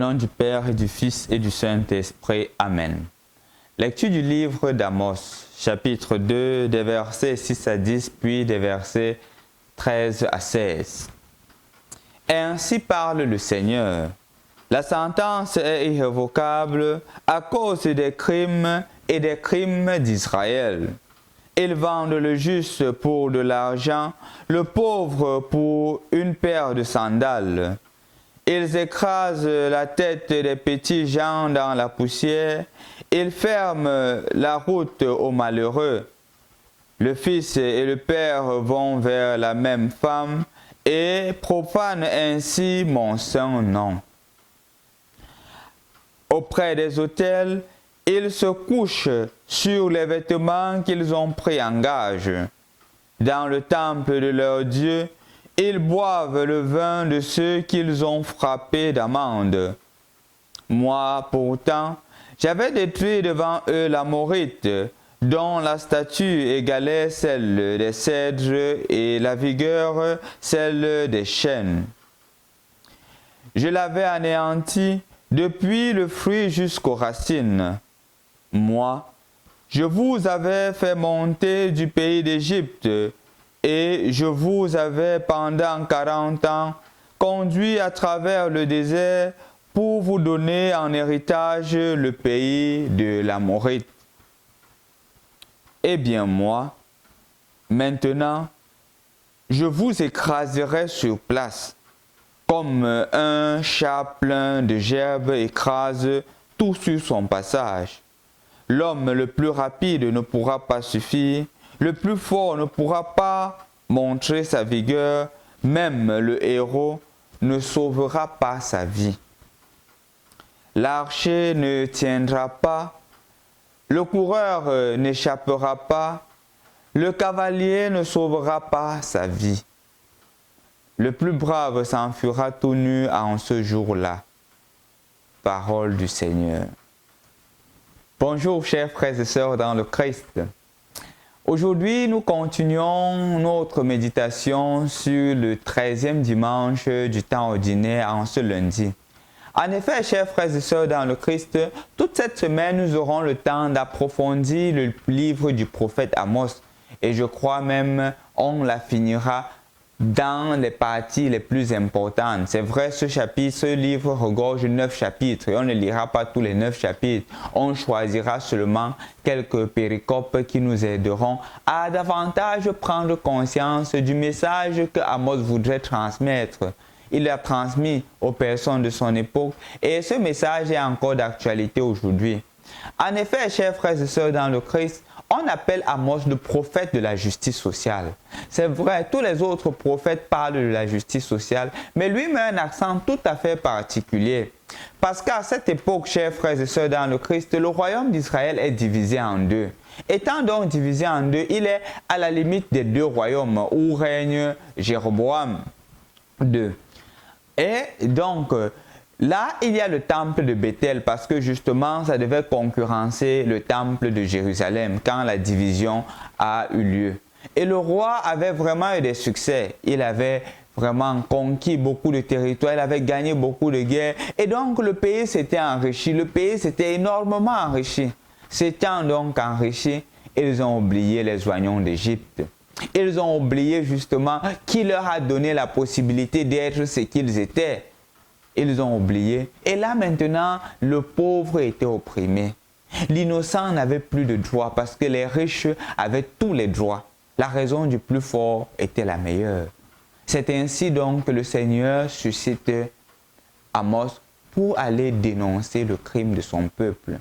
nom du Père et du Fils et du Saint-Esprit. Amen. Lecture du livre d'Amos, chapitre 2, des versets 6 à 10, puis des versets 13 à 16. Ainsi parle le Seigneur. La sentence est irrévocable à cause des crimes et des crimes d'Israël. Ils vendent le juste pour de l'argent, le pauvre pour une paire de sandales. Ils écrasent la tête des petits gens dans la poussière. Ils ferment la route aux malheureux. Le fils et le père vont vers la même femme et profanent ainsi mon saint nom. Auprès des autels, ils se couchent sur les vêtements qu'ils ont pris en gage. Dans le temple de leur Dieu, ils boivent le vin de ceux qu'ils ont frappés d'amende. Moi, pourtant, j'avais détruit devant eux l'Amorite, dont la statue égalait celle des cèdres et la vigueur celle des chênes. Je l'avais anéanti depuis le fruit jusqu'aux racines. Moi, je vous avais fait monter du pays d'Égypte, et je vous avais pendant 40 ans conduit à travers le désert pour vous donner en héritage le pays de l'Amorite. Eh bien moi, maintenant, je vous écraserai sur place, comme un chat plein de gerbes écrase tout sur son passage. L'homme le plus rapide ne pourra pas suffire, le plus fort ne pourra pas montrer sa vigueur, même le héros ne sauvera pas sa vie. L'archer ne tiendra pas, le coureur n'échappera pas, le cavalier ne sauvera pas sa vie. Le plus brave s'enfuira tout nu en ce jour-là. Parole du Seigneur. Bonjour chers frères et sœurs dans le Christ. Aujourd'hui, nous continuons notre méditation sur le 13e dimanche du temps ordinaire en ce lundi. En effet, chers frères et sœurs dans le Christ, toute cette semaine, nous aurons le temps d'approfondir le livre du prophète Amos. Et je crois même on la finira dans les parties les plus importantes. C'est vrai, ce livre regorge 9 chapitres et on ne lira pas tous les 9 chapitres. On choisira seulement quelques péricopes qui nous aideront à davantage prendre conscience du message que Amos voudrait transmettre. Il l'a transmis aux personnes de son époque et ce message est encore d'actualité aujourd'hui. En effet, chers frères et sœurs dans le Christ, on appelle Amos le prophète de la justice sociale. C'est vrai, tous les autres prophètes parlent de la justice sociale, mais lui met un accent tout à fait particulier. Parce qu'à cette époque, chers frères et sœurs dans le Christ, le royaume d'Israël est divisé en deux. Étant donc divisé en deux, il est à la limite des deux royaumes où règne Jéroboam II. Et donc, là, il y a le temple de Bethel parce que justement, ça devait concurrencer le temple de Jérusalem quand la division a eu lieu. Et le roi avait vraiment eu des succès. Il avait vraiment conquis beaucoup de territoires, il avait gagné beaucoup de guerres. Et donc, le pays s'était enrichi. Le pays s'était énormément enrichi. S'étant donc enrichi, ils ont oublié les oignons d'Égypte. Ils ont oublié justement qui leur a donné la possibilité d'être ce qu'ils étaient. Ils ont oublié. Et là maintenant, le pauvre était opprimé. L'innocent n'avait plus de droits parce que les riches avaient tous les droits. La raison du plus fort était la meilleure. C'est ainsi donc que le Seigneur suscite Amos pour aller dénoncer le crime de son peuple.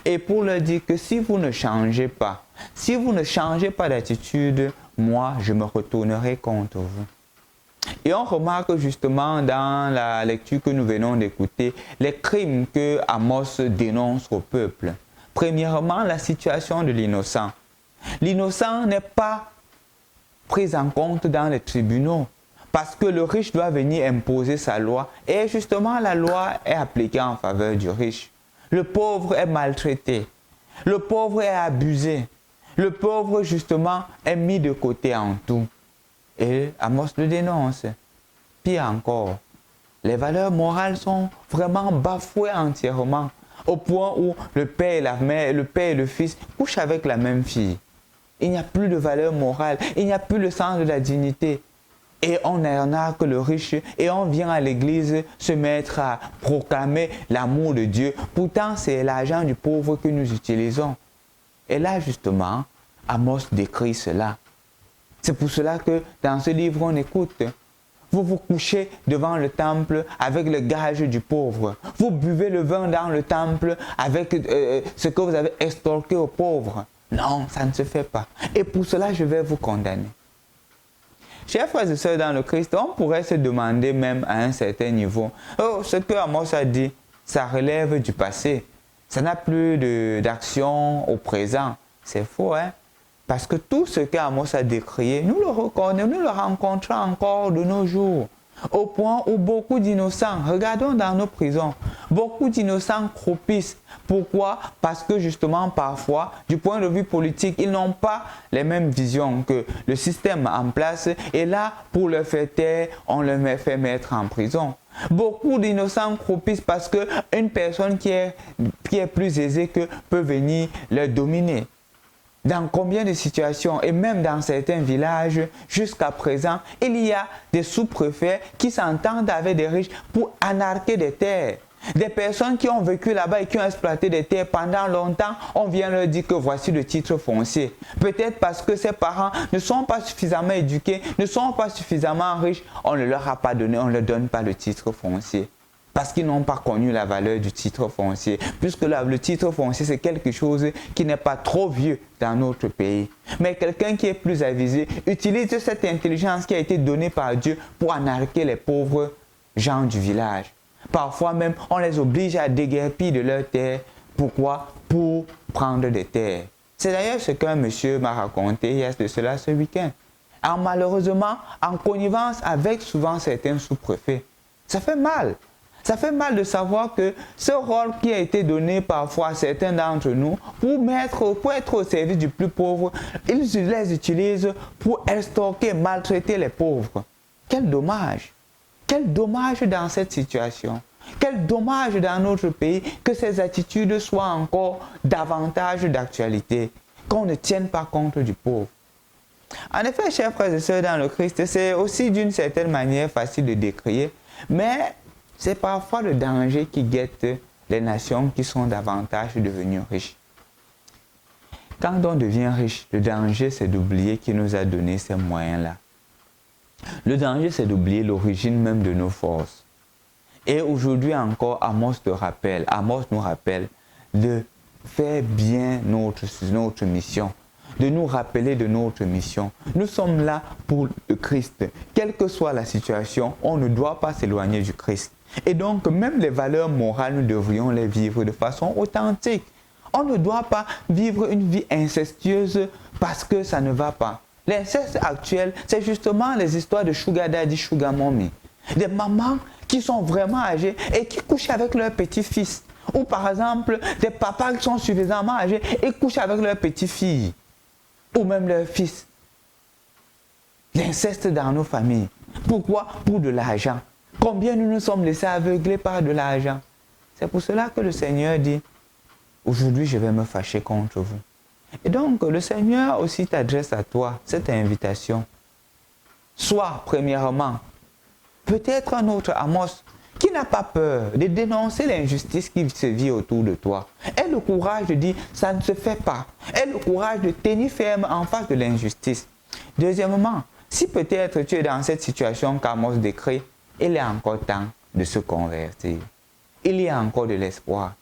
Et pour leur dire que si vous ne changez pas, si vous ne changez pas d'attitude, moi je me retournerai contre vous. Et on remarque justement dans la lecture que nous venons d'écouter les crimes que Amos dénonce au peuple. Premièrement, la situation de l'innocent. L'innocent n'est pas pris en compte dans les tribunaux parce que le riche doit venir imposer sa loi et justement la loi est appliquée en faveur du riche. Le pauvre est maltraité, le pauvre est abusé, le pauvre justement est mis de côté en tout. Et Amos le dénonce. Pire encore, les valeurs morales sont vraiment bafouées entièrement, au point où le père et la mère, le père et le fils couchent avec la même fille. Il n'y a plus de valeur morale, il n'y a plus le sens de la dignité. Et on n'en a que le riche et on vient à l'église se mettre à proclamer l'amour de Dieu. Pourtant, c'est l'argent du pauvre que nous utilisons. Et là, justement, Amos décrit cela. C'est pour cela que dans ce livre, on écoute. Vous vous couchez devant le temple avec le gage du pauvre. Vous buvez le vin dans le temple avec ce que vous avez extorqué aux pauvres. Non, ça ne se fait pas. Et pour cela, je vais vous condamner. Chers frères et sœurs dans le Christ, on pourrait se demander même à un certain niveau, oh, ce que Amos a dit, ça relève du passé. Ça n'a plus d'action au présent. C'est faux, hein? Parce que tout ce qu'Amos a décrié, nous le reconnaissons, nous le rencontrons encore de nos jours. Au point où beaucoup d'innocents, regardons dans nos prisons, beaucoup d'innocents croupissent. Pourquoi? Parce que justement parfois, du point de vue politique, ils n'ont pas les mêmes visions que le système en place. Et là, pour le faire taire, on le fait mettre en prison. Beaucoup d'innocents croupissent parce qu'une personne qui est plus aisée que peut venir les dominer. Dans combien de situations, et même dans certains villages, jusqu'à présent, il y a des sous-préfets qui s'entendent avec des riches pour anarquer des terres. Des personnes qui ont vécu là-bas et qui ont exploité des terres pendant longtemps, on vient leur dire que voici le titre foncier. Peut-être parce que ces parents ne sont pas suffisamment éduqués, ne sont pas suffisamment riches, on ne leur a pas donné, on ne leur donne pas le titre foncier. Parce qu'ils n'ont pas connu la valeur du titre foncier. Puisque le titre foncier, c'est quelque chose qui n'est pas trop vieux dans notre pays. Mais quelqu'un qui est plus avisé utilise cette intelligence qui a été donnée par Dieu pour anarquer les pauvres gens du village. Parfois même, on les oblige à déguerpir de leurs terres. Pourquoi? Pour prendre des terres. C'est d'ailleurs ce qu'un monsieur m'a raconté il y a de cela ce week-end. Alors malheureusement, en connivence avec souvent certains sous-préfets. Ça fait mal. Ça fait mal de savoir que ce rôle qui a été donné parfois à certains d'entre nous pour être au service du plus pauvre, ils les utilisent pour extorquer, maltraiter les pauvres. Quel dommage! Quel dommage dans cette situation! Quel dommage dans notre pays que ces attitudes soient encore davantage d'actualité, qu'on ne tienne pas compte du pauvre. En effet, chers frères et sœurs dans le Christ, c'est aussi d'une certaine manière facile de décrire, mais c'est parfois le danger qui guette les nations qui sont davantage devenues riches. Quand on devient riche, le danger c'est d'oublier qui nous a donné ces moyens-là. Le danger c'est d'oublier l'origine même de nos forces. Et aujourd'hui encore, Amos nous rappelle de faire bien notre mission, de nous rappeler de notre mission. Nous sommes là pour le Christ. Quelle que soit la situation, on ne doit pas s'éloigner du Christ. Et donc, même les valeurs morales, nous devrions les vivre de façon authentique. On ne doit pas vivre une vie incestueuse parce que ça ne va pas. L'inceste actuel, c'est justement les histoires de sugar daddy, sugar mommy. Des mamans qui sont vraiment âgées et qui couchent avec leurs petits-fils. Ou par exemple, des papas qui sont suffisamment âgés et couchent avec leurs petites-filles. Ou même leurs fils. L'inceste dans nos familles. Pourquoi? Pour de l'argent. Combien nous nous sommes laissés aveugler par de l'argent? C'est pour cela que le Seigneur dit, aujourd'hui je vais me fâcher contre vous. Et donc le Seigneur aussi t'adresse à toi cette invitation. Sois premièrement, peut-être un autre Amos, qui n'a pas peur de dénoncer l'injustice qui se vit autour de toi. Aie le courage de dire, ça ne se fait pas. Aie le courage de tenir ferme en face de l'injustice. Deuxièmement, si peut-être tu es dans cette situation qu'Amos décrit, il est encore temps de se convertir. Il y a encore de l'espoir.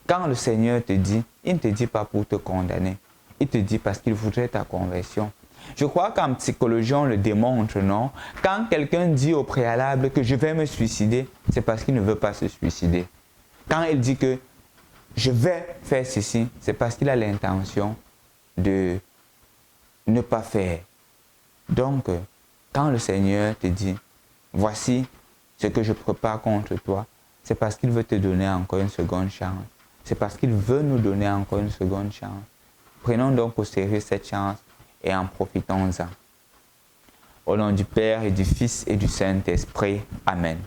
Quand le Seigneur te dit, il ne te dit pas pour te condamner. Il te dit parce qu'il voudrait ta conversion. Je crois qu'en psychologie, on le démontre, non? Quand quelqu'un dit au préalable que je vais me suicider, c'est parce qu'il ne veut pas se suicider. Quand il dit que je vais faire ceci, c'est parce qu'il a l'intention de ne pas faire. Donc, quand le Seigneur te dit, voici ce que je prépare contre toi, c'est parce qu'il veut te donner encore une seconde chance. C'est parce qu'il veut nous donner encore une seconde chance. Prenons donc au sérieux cette chance et en profitons-en. Au nom du Père et du Fils et du Saint-Esprit. Amen.